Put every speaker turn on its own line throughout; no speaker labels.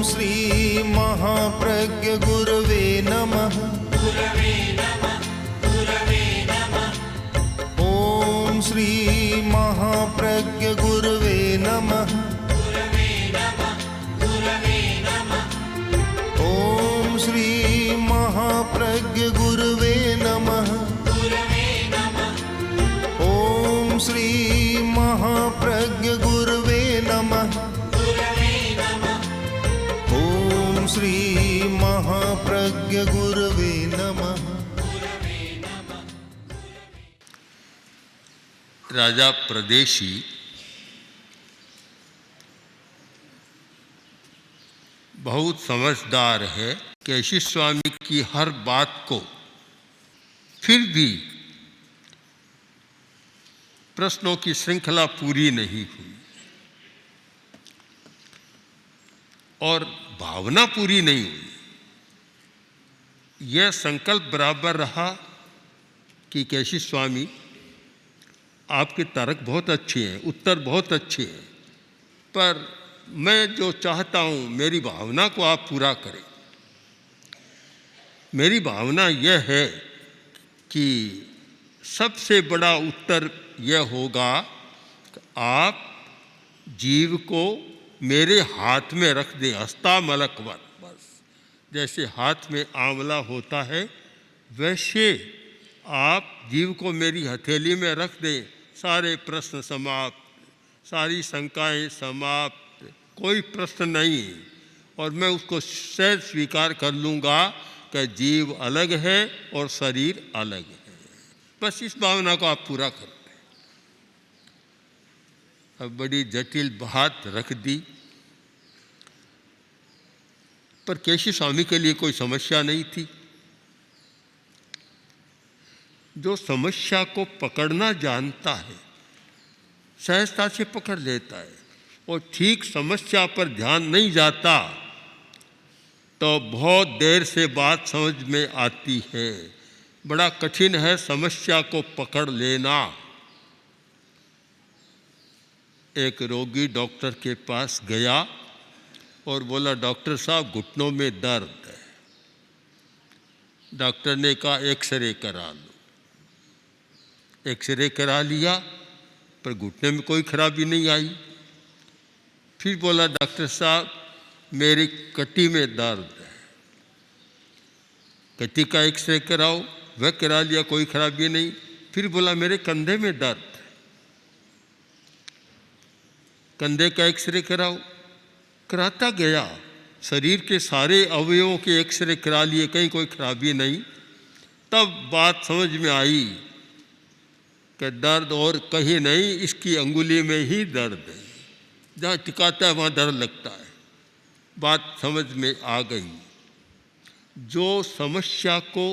श्री महाप्रज्ञ गुरवे नमः। ओम श्री महाप्रज्ञ गुरवे नमः। ओम श्री महाप्रज्ञ गुरवे नमः। ओम श्री महाप्रज्ञ गुरवे नमः। ओम श्री महाप्रज्ञ गुरवे नमः।
राजा प्रदेशी बहुत समझदार है। केशी स्वामी की हर बात को फिर भी प्रश्नों की श्रृंखला पूरी नहीं हुई और भावना पूरी नहीं हुई। यह संकल्प बराबर रहा कि केशी स्वामी आपके तर्क बहुत अच्छे हैं, उत्तर बहुत अच्छे हैं, पर मैं जो चाहता हूँ मेरी भावना को आप पूरा करें। मेरी भावना यह है कि सबसे बड़ा उत्तर यह होगा कि आप जीव को मेरे हाथ में रख दें, हस्ता मलकवर। बस जैसे हाथ में आंवला होता है वैसे आप जीव को मेरी हथेली में रख दें। सारे प्रश्न समाप्त, सारी शंकाएं समाप्त, कोई प्रश्न नहीं और मैं उसको सहज स्वीकार कर लूँगा कि जीव अलग है और शरीर अलग है। बस इस भावना को आप पूरा करते हैं। अब बड़ी जटिल बात रख दी, पर केशी स्वामी के लिए कोई समस्या नहीं थी। जो समस्या को पकड़ना जानता है सहजता से पकड़ लेता है और ठीक समस्या पर ध्यान नहीं जाता तो बहुत देर से बात समझ में आती है। बड़ा कठिन है समस्या को पकड़ लेना। एक रोगी डॉक्टर के पास गया और बोला, डॉक्टर साहब घुटनों में दर्द है। डॉक्टर ने कहा एक्सरे करा लो। एक्सरे करा लिया पर घुटने में कोई खराबी नहीं आई। फिर बोला, डॉक्टर साहब मेरी कटी में दर्द है। कटी का एक्सरे कराओ, वह करा लिया, कोई खराबी नहीं। फिर बोला, मेरे कंधे में दर्द है, कंधे का एक्सरे कराओ। कराता गया, शरीर के सारे अवयवों के एक्सरे करा लिए, कहीं कोई खराबी नहीं। तब बात समझ में आई कि दर्द और कहीं नहीं, इसकी अंगुली में ही दर्द है। जहाँ टिकाता है वहाँ दर्द लगता है। बात समझ में आ गई। जो समस्या को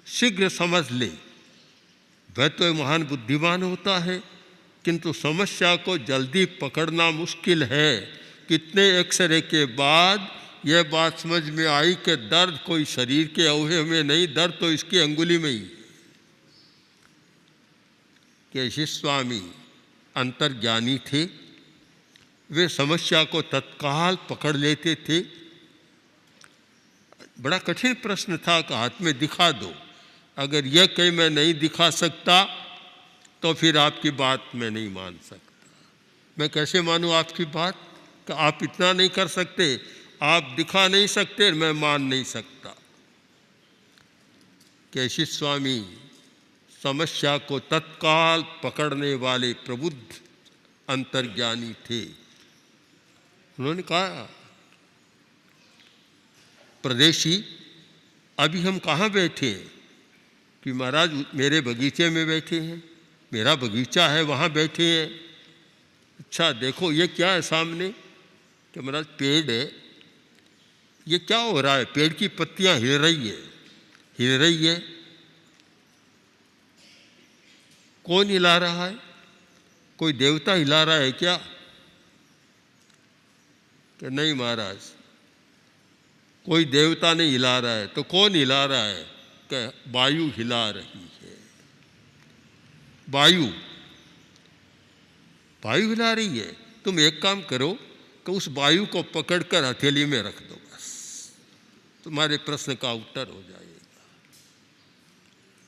शीघ्र समझ ले वह तो महान बुद्धिमान होता है, किंतु समस्या को जल्दी पकड़ना मुश्किल है। कितने एक्सरे के बाद यह बात समझ में आई कि दर्द कोई शरीर के अवयव में नहीं, दर्द तो इसकी अंगुली में ही। केशी स्वामी अंतर्ज्ञानी थे, वे समस्या को तत्काल पकड़ लेते थे। बड़ा कठिन प्रश्न था कि हाथ में दिखा दो। अगर यह कहीं मैं नहीं दिखा सकता तो फिर आपकी बात मैं नहीं मान सकता। मैं कैसे मानूं आपकी बात कि आप इतना नहीं कर सकते, आप दिखा नहीं सकते, मैं मान नहीं सकता। केशी स्वामी समस्या को तत्काल पकड़ने वाले प्रबुद्ध अंतर्ज्ञानी थे। उन्होंने कहा, प्रदेशी अभी हम कहाँ बैठे हैं? कि महाराज मेरे बगीचे में बैठे हैं, मेरा बगीचा है वहाँ बैठे हैं। अच्छा देखो ये क्या है सामने? कि महाराज पेड़ है। ये क्या हो रहा है? पेड़ की पत्तियाँ हिल रही है, हिल रही है। कौन हिला रहा है? कोई देवता हिला रहा है क्या? कि नहीं महाराज, कोई देवता नहीं हिला रहा है। तो कौन हिला रहा है? कि वायु हिला रही है। वायु, वायु हिला रही है। तुम एक काम करो, कि उस वायु को पकड़कर हथेली में रख दो, बस तुम्हारे प्रश्न का उत्तर हो जाएगा।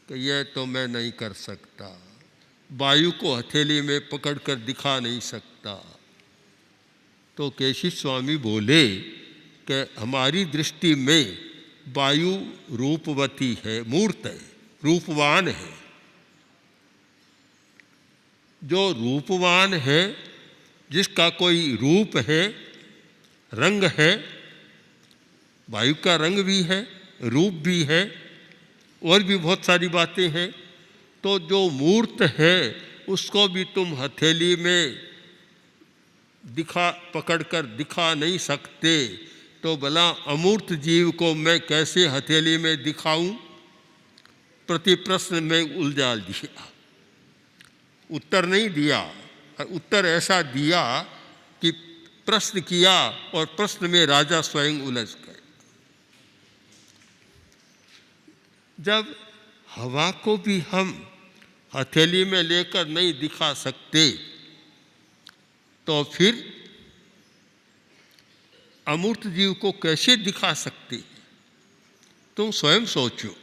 कि यह तो मैं नहीं कर सकता, वायु को हथेली में पकड़कर दिखा नहीं सकता। तो केशी स्वामी बोले कि हमारी दृष्टि में वायु रूपवती है, मूर्त है, रूपवान है। जो रूपवान है, जिसका कोई रूप है, रंग है, वायु का रंग भी है, रूप भी है, और भी बहुत सारी बातें हैं। तो जो मूर्त है उसको भी तुम हथेली में पकड़कर दिखा नहीं सकते, तो भला अमूर्त जीव को मैं कैसे हथेली में दिखाऊं? प्रति प्रश्न में उलझा दिया, उत्तर नहीं दिया। उत्तर ऐसा दिया कि प्रश्न किया और प्रश्न में राजा स्वयं उलझ गए। जब हवा को भी हम हथेली में लेकर नहीं दिखा सकते, तो फिर अमूर्त जीव को कैसे दिखा सकते? तुम स्वयं सोचो।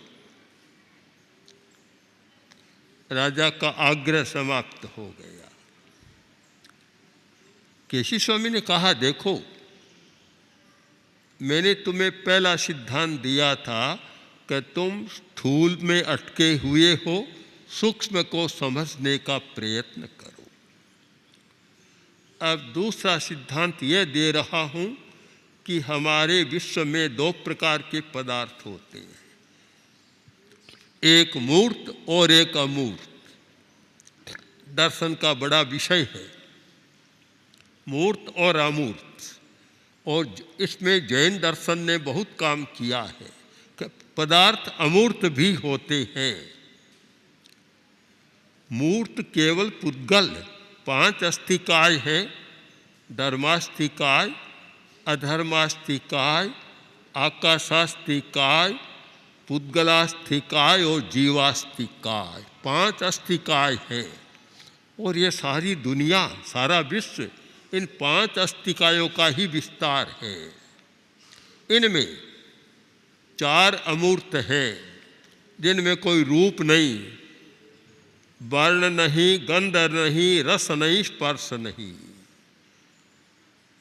राजा का आग्रह समाप्त हो गया। केशी स्वामी ने कहा, देखो मैंने तुम्हें पहला सिद्धांत दिया था कि तुम स्थूल में अटके हुए हो, सूक्ष्म को समझने का प्रयत्न करो। अब दूसरा सिद्धांत यह दे रहा हूं कि हमारे विश्व में दो प्रकार के पदार्थ होते हैं, एक मूर्त और एक अमूर्त। दर्शन का बड़ा विषय है मूर्त और अमूर्त, और इसमें जैन दर्शन ने बहुत काम किया है कि पदार्थ अमूर्त भी होते हैं। मूर्त केवल पुद्गल 5 अस्थिकाय हैं, धर्मास्थिकाय, अधर्मास्थिकाय, आकाशास्थिकाय, पुद्गलास्थिकाय और जीवास्थिकाय, 5 अस्थिकाय हैं। और ये सारी दुनिया, सारा विश्व इन 5 अस्थिकायों का ही विस्तार है। इनमें 4 अमूर्त हैं, जिनमें कोई रूप नहीं, वर्ण नहीं, गंध नहीं, रस नहीं, स्पर्श नहीं।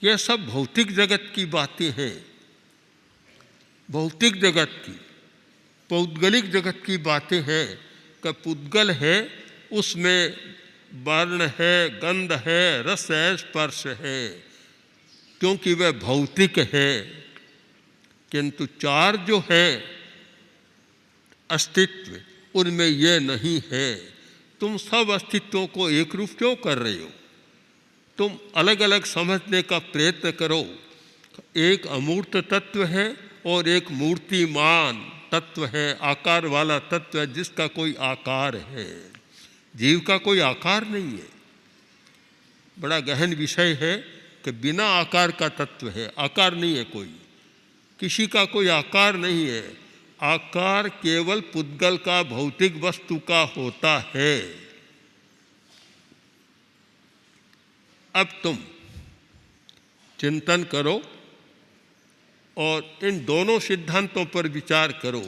यह सब भौतिक जगत की बातें हैं, भौतिक जगत की, पौद्गलिक जगत की बातें हैं। कि पुद्गल है, उसमें वर्ण है, गंध है, रस है, स्पर्श है, क्योंकि वह भौतिक है। किंतु 4 जो है अस्तित्व, उनमें यह नहीं है। तुम सब अस्तित्वों को एक रूप क्यों कर रहे हो? तुम अलग अलग समझने का प्रयत्न करो। एक अमूर्त तत्व है और एक मूर्तिमान तत्व है, आकार वाला तत्व है, जिसका कोई आकार है। जीव का कोई आकार नहीं है। बड़ा गहन विषय है कि बिना आकार का तत्व है, आकार नहीं है कोई, किसी का कोई आकार नहीं है। आकार केवल पुद्गल का, भौतिक वस्तु का होता है। अब तुम चिंतन करो और इन दोनों सिद्धांतों पर विचार करो,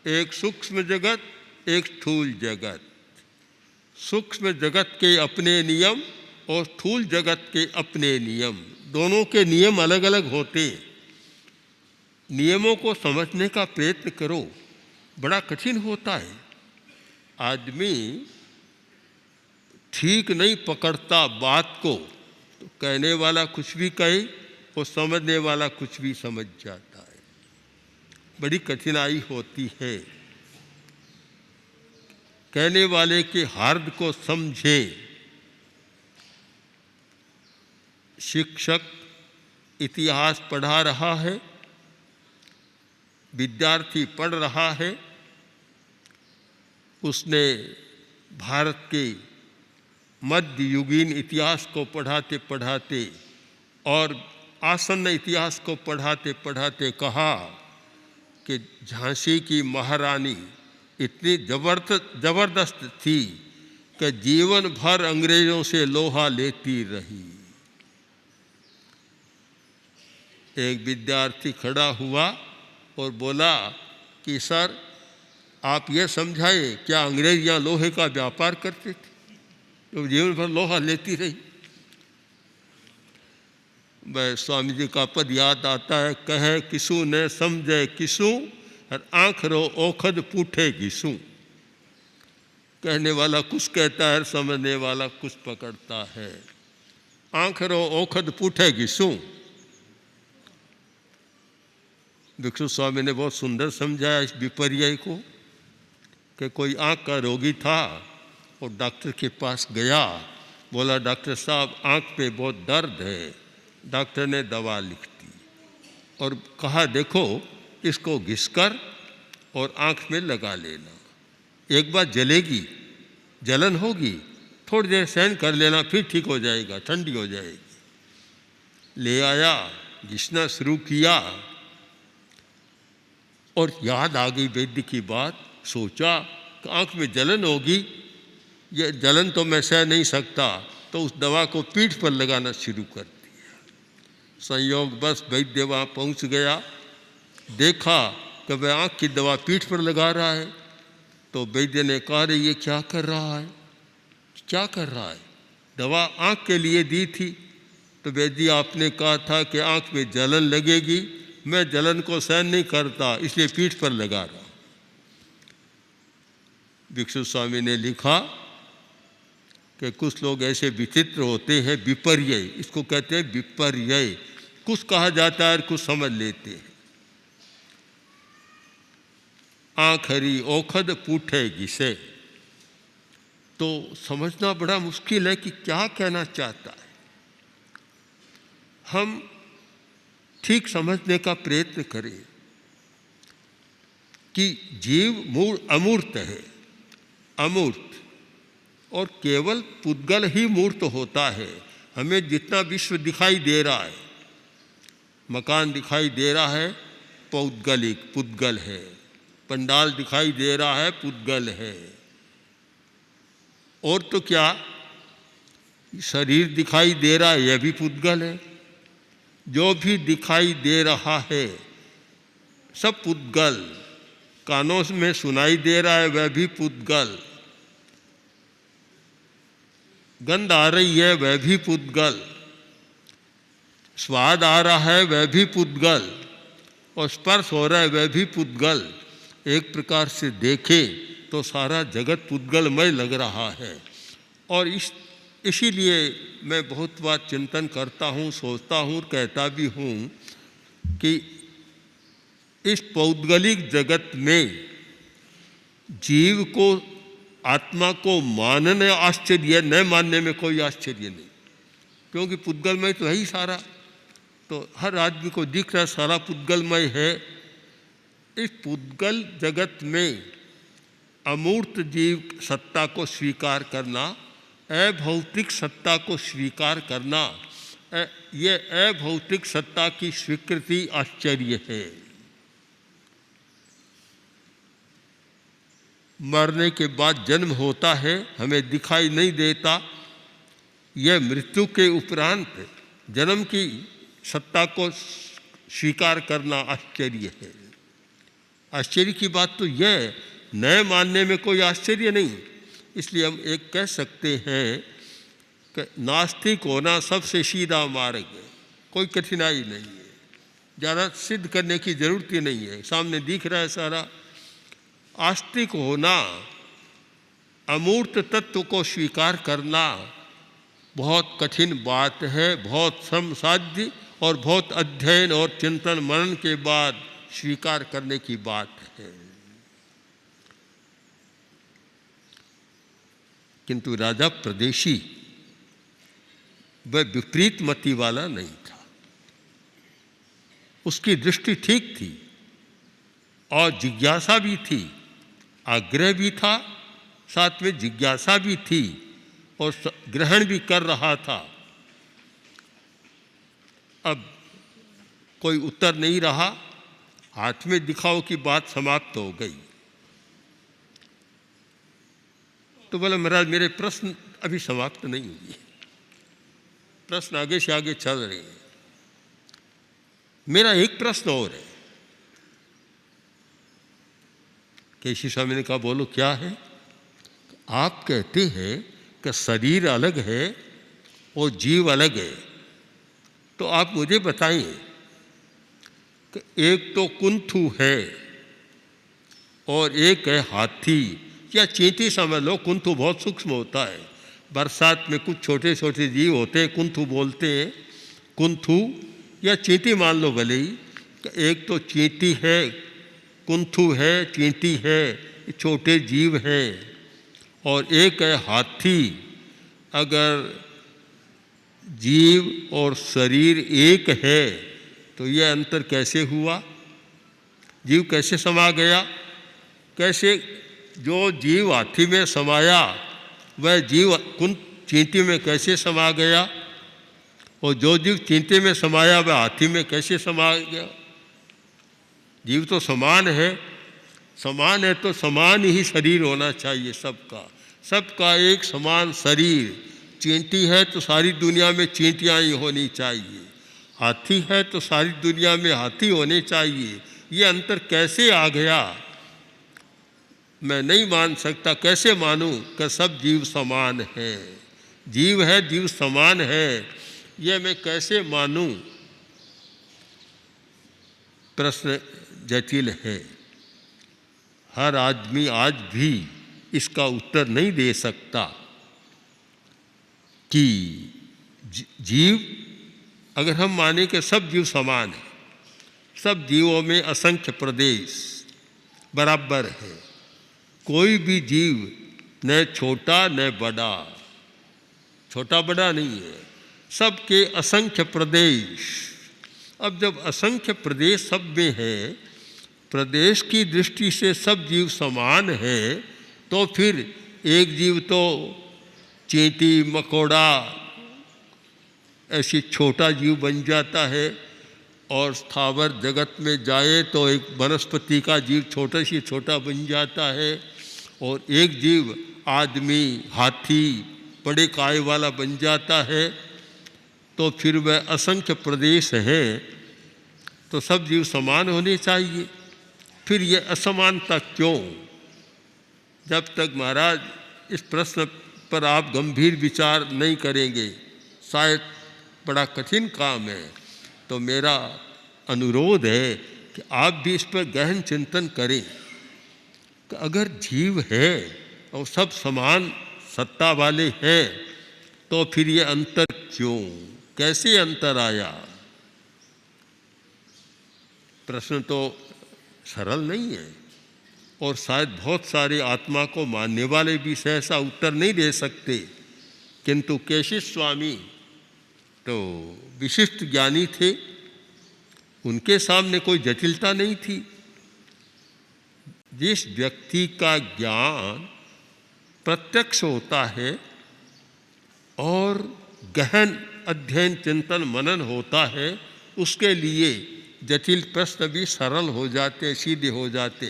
एक सूक्ष्म जगत, एक स्थूल जगत। सूक्ष्म जगत के अपने नियम और स्थूल जगत के अपने नियम, दोनों के नियम अलग अलग होते हैं। नियमों को समझने का प्रयत्न करो, बड़ा कठिन होता है। आदमी ठीक नहीं पकड़ता बात को, तो कहने वाला कुछ भी कहे और समझने वाला कुछ भी समझ जाता है। बड़ी कठिनाई होती है। कहने वाले के हार्द को समझे। शिक्षक इतिहास पढ़ा रहा है, विद्यार्थी पढ़ रहा है, उसने भारत के मध्ययुगीन इतिहास को पढ़ाते पढ़ाते और आसन्न इतिहास को पढ़ाते पढ़ाते कहा कि झांसी की महारानी इतनी जबरदस्त थी कि जीवन भर अंग्रेजों से लोहा लेती रही। एक विद्यार्थी खड़ा हुआ और बोला कि सर आप ये समझाए, क्या अंग्रेज यहाँ लोहे का व्यापार करते थे? तो जीवन भर लोहा लेती रही। वह स्वामी जी का पद याद आता है, कहे किसु ने समझे किसु, और आँख रो ओखद पूठे किसु। कहने वाला कुछ कहता है, समझने वाला कुछ पकड़ता है। आँख रो ओखद पूठे किसु। भिक्षु स्वामी ने बहुत सुंदर समझाया इस विपर्य को कि कोई आँख का रोगी था और डॉक्टर के पास गया, बोला डॉक्टर साहब आँख पे बहुत दर्द है। डॉक्टर ने दवा लिख दी और कहा देखो इसको घिसकर और आँख में लगा लेना, एक बार जलेगी, जलन होगी, थोड़ी देर सहन कर लेना, फिर ठीक हो जाएगा, ठंडी हो जाएगी। ले आया, घिसना शुरू किया और याद आ गई वैद्य की बात। सोचा कि आँख में जलन होगी, ये जलन तो मैं सह नहीं सकता, तो उस दवा को पीठ पर लगाना शुरू कर दिया। संयोग बस वैद्य वहाँ पहुँच गया, देखा कि वह आँख की दवा पीठ पर लगा रहा है। तो वैद्य ने कहा रे ये क्या कर रहा है, क्या कर रहा है? दवा आँख के लिए दी थी। तो वैद्य आपने कहा था कि आँख में जलन लगेगी, मैं जलन को सहन नहीं करता इसलिए पीठ पर लगा रहा। भिक्षु स्वामी ने लिखा कि कुछ लोग ऐसे विचित्र होते हैं, विपर्य, इसको कहते हैं विपर्य। कुछ कहा जाता है और कुछ समझ लेते हैं। आँख हरी ओखद पूठे घिसे, तो समझना बड़ा मुश्किल है कि क्या कहना चाहता है। हम ठीक समझने का प्रयत्न करें कि जीव मूल अमूर्त है, अमूर्त, और केवल पुद्गल ही मूर्त होता है। हमें जितना विश्व दिखाई दे रहा है, मकान दिखाई दे रहा है, पौद्गलिक पुद्गल है। पंडाल दिखाई दे रहा है, पुद्गल है। और तो क्या, शरीर दिखाई दे रहा है, यह भी पुद्गल है। जो भी दिखाई दे रहा है सब पुद्गल। कानों में सुनाई दे रहा है, वह भी पुद्गल। गंध आ रही है, वह भी पुद्गल। स्वाद आ रहा है, वह भी पुद्गल। और स्पर्श हो रहा है, वह भी पुद्गल। एक प्रकार से देखें तो सारा जगत पुद्गलमय लग रहा है। और इसीलिए मैं बहुत बार चिंतन करता हूँ, सोचता हूँ, कहता भी हूँ कि इस पौद्गलिक जगत में जीव को, आत्मा को मानने आश्चर्य, न मानने में कोई आश्चर्य नहीं, क्योंकि पुद्गलमय तो है ही सारा। तो हर आदमी को दिख रहा सारा पुद्गलमय है। इस पुद्गल जगत में अमूर्त जीव सत्ता को स्वीकार करना, अभौतिक सत्ता को स्वीकार करना, ये अभौतिक सत्ता की स्वीकृति आश्चर्य है। मरने के बाद जन्म होता है, हमें दिखाई नहीं देता। यह मृत्यु के उपरांत जन्म की सत्ता को स्वीकार करना आश्चर्य है। आश्चर्य की बात तो यह, न मानने में कोई आश्चर्य नहीं। इसलिए हम एक कह सकते हैं कि नास्तिक होना सबसे सीधा मार्ग है, कोई कठिनाई नहीं है। ज़्यादा सिद्ध करने की जरूरत ही नहीं है, सामने दिख रहा है सारा। आस्तिक होना, अमूर्त तत्व को स्वीकार करना बहुत कठिन बात है, बहुत श्रम साध्य और बहुत अध्ययन और चिंतन मनन के बाद स्वीकार करने की बात है। किंतु राजा प्रदेशी वह विपरीत मति वाला नहीं था। उसकी दृष्टि ठीक थी और जिज्ञासा भी थी, आग्रह भी था, साथ में जिज्ञासा भी थी और ग्रहण भी कर रहा था। अब कोई उत्तर नहीं रहा, हाथ में दिखाओ की बात समाप्त हो गई। तो बोला महाराज मेरे प्रश्न अभी समाप्त नहीं हुए, प्रश्न आगे से आगे चल रहे हैं। मेरा एक प्रश्न और है। केशी स्वामी ने कहा, बोलो क्या है? आप कहते हैं कि शरीर अलग है और जीव अलग है, तो आप मुझे बताइए कि एक तो कुंथू है और एक है हाथी या चींटी समझ लो। कुंथू बहुत सूक्ष्म होता है। बरसात में कुछ छोटे छोटे जीव होते हैं, कुंथू बोलते हैं। कुंथू या चींटी मान लो भले ही। एक तो चींटी है, कुंथू है, चींटी है, ये छोटे जीव हैं। और एक है हाथी। अगर जीव और शरीर एक है तो ये अंतर कैसे हुआ? जीव कैसे समा गया? कैसे जो जीव हाथी में समाया वह जीव चींटी में कैसे समा गया? और जो जीव चींटी में समाया वह हाथी में कैसे समा गया? जीव तो समान है। समान है तो समान ही शरीर होना चाहिए सबका। सबका एक समान शरीर। चींटी है तो सारी दुनिया में चींटियाँ ही होनी चाहिए। हाथी है तो सारी दुनिया में हाथी होने चाहिए। ये अंतर कैसे आ गया? मैं नहीं मान सकता। कैसे मानूं कि सब जीव समान हैं? जीव है, जीव समान है, ये मैं कैसे मानूं? प्रश्न जटिल है। हर आदमी आज भी इसका उत्तर नहीं दे सकता कि जीव, अगर हम माने कि सब जीव समान हैं, सब जीवों में असंख्य प्रदेश बराबर है, कोई भी जीव न छोटा न बड़ा, छोटा बड़ा नहीं है, सबके असंख्य प्रदेश। अब जब असंख्य प्रदेश सब में है, प्रदेश की दृष्टि से सब जीव समान है, तो फिर एक जीव तो चींटी मकोड़ा ऐसी छोटा जीव बन जाता है, और स्थावर जगत में जाए तो एक वनस्पति का जीव छोटा से छोटा बन जाता है, और एक जीव आदमी हाथी बड़े काय वाला बन जाता है, तो फिर वह असंख्य प्रदेश है, तो सब जीव समान होने चाहिए। फिर ये असमानता क्यों? जब तक महाराज इस प्रश्न पर आप गंभीर विचार नहीं करेंगे, शायद बड़ा कठिन काम है, तो मेरा अनुरोध है कि आप भी इस पर गहन चिंतन करें कि अगर जीव है और सब समान सत्ता वाले हैं, तो फिर ये अंतर क्यों? कैसे अंतर आया? प्रश्न तो सरल नहीं है, और शायद बहुत सारे आत्मा को मानने वाले भी सहसा उत्तर नहीं दे सकते। किंतु केशव स्वामी तो विशिष्ट ज्ञानी थे, उनके सामने कोई जटिलता नहीं थी। जिस व्यक्ति का ज्ञान प्रत्यक्ष होता है और गहन अध्ययन चिंतन मनन होता है, उसके लिए जटिल प्रश्न भी सरल हो जाते, सीधे हो जाते।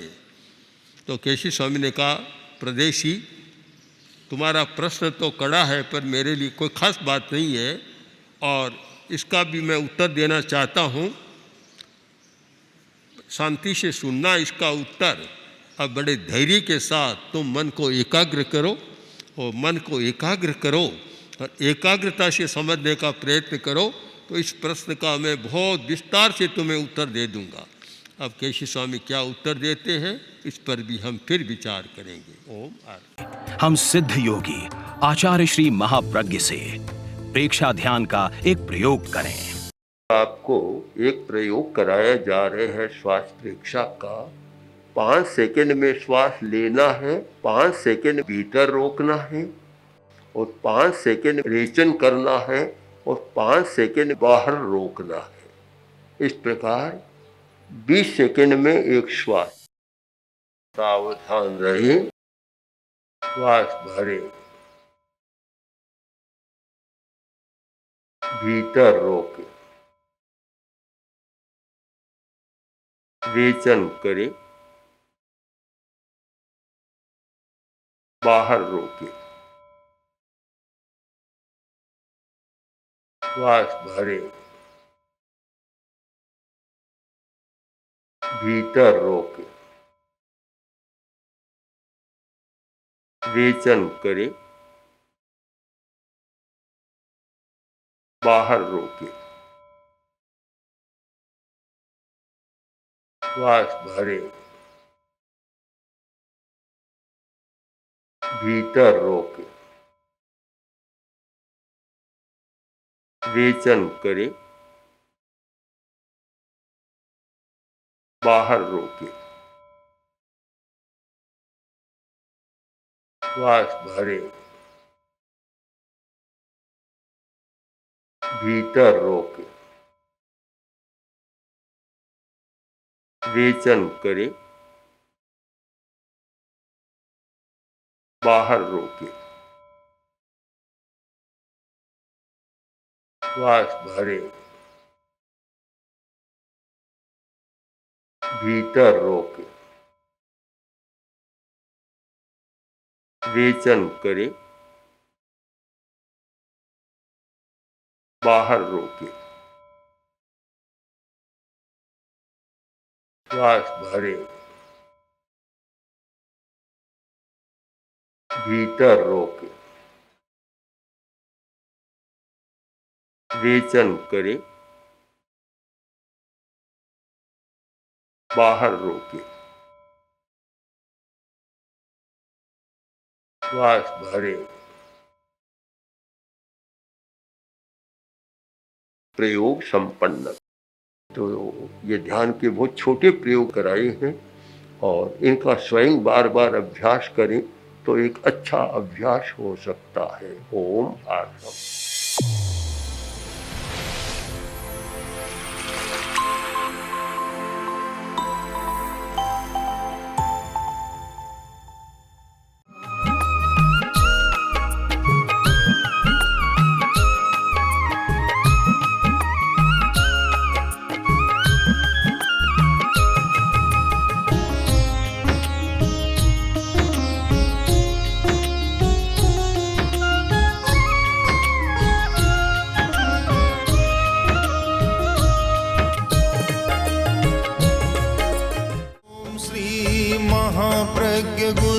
तो केशी स्वामी ने कहा, प्रदेशी तुम्हारा प्रश्न तो कड़ा है, पर मेरे लिए कोई खास बात नहीं है, और इसका भी मैं उत्तर देना चाहता हूँ। शांति से सुनना इसका उत्तर। अब बड़े धैर्य के साथ तुम मन को एकाग्र करो, और मन को एकाग्र करो और एकाग्रता से समझने का प्रयत्न करो, तो इस प्रश्न का मैं बहुत विस्तार से तुम्हें उत्तर दे दूंगा। अब केशी स्वामी क्या उत्तर देते हैं, इस पर भी हम फिर विचार करेंगे। ओम आर।
हम सिद्ध योगी आचार्य श्री महाप्रज्ञ से प्रेक्षा ध्यान का एक प्रयोग करें।
आपको एक प्रयोग कराया जा रहे हैं श्वास प्रेक्षा का। 5 सेकंड में श्वास लेना है, 5 सेकंड भीतर रोकना है, और 5 सेकंड रेचन करना है, और 5 सेकंड बाहर रोकना है। इस प्रकार 20 सेकंड में एक श्वास। सावधान रहे, श्वास भरे, भीतर रोके, रेचन करें, बाहर रोके, श्वास भरे,
भीतर रोके, रेचन करे, बाहर रोके, श्वास भरे, भीतर रोके, रेचन करे, बाहर रोके, श्वास भरे, भीतर रोके, रेचन करे, बाहर रोके, श्वास भरे, भीतर रोके, रेचन करे, बाहर रोके, श्वास भरे, भीतर रोके, रेचन करे, बाहर रोके, श्वास भरे। प्रयोग संपन्न। तो ये ध्यान के बहुत छोटे प्रयोग कराए हैं और इनका स्वयं बार बार अभ्यास करें तो एक अच्छा अभ्यास हो सकता है। ओम आर्षम।
महाप्रज्ञ गुरु